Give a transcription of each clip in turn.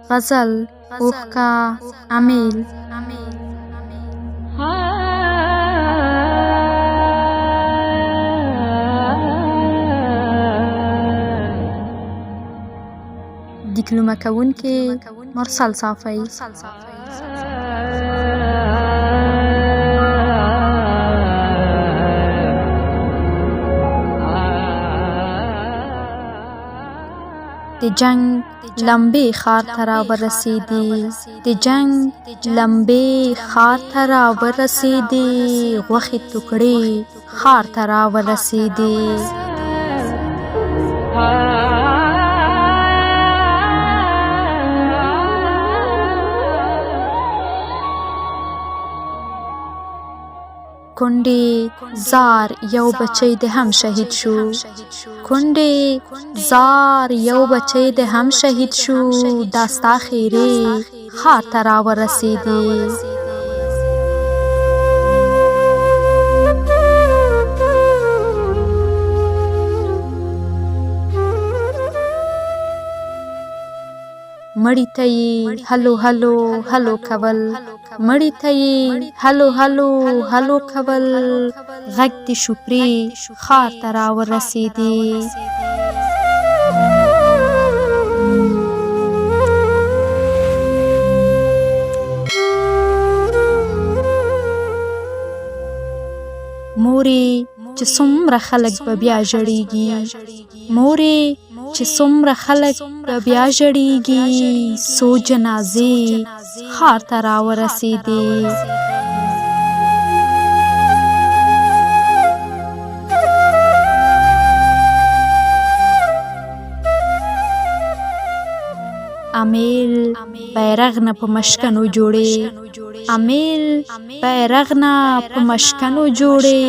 غزل اوښکه امیل دیکلومه کوونکې مرسل صافی د جنگ لمبې ښار ته راورسېدې د جنگ لمبې ښار ته راورسېدې غوښې ټوکړې ښار ته راورسېدې کونډې زار یو بچی د هم شهید شو کونډې زار یو بچی د هم شهید شو دا ستا ښېرې ښار ته راورسېدې مړی ته یې هلو هلو هلو کول مړی ته یې هلو هلو هلو کول غږ د شوپرې ښار ته راورسېدې مورې چې څومره خلک به بیا ژړېږي مورې چې څومره خلک به بیا ژړېږي څو جنازې ښار ته راورسېدې امیل بیرغ نه په مشکنو جوړې امیل بیرغ نه په مشکنو جوړې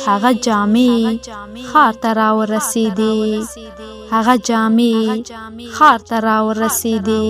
هغه جامې ښار ته راورسېدې هغه جامې ښار ته راورسېدې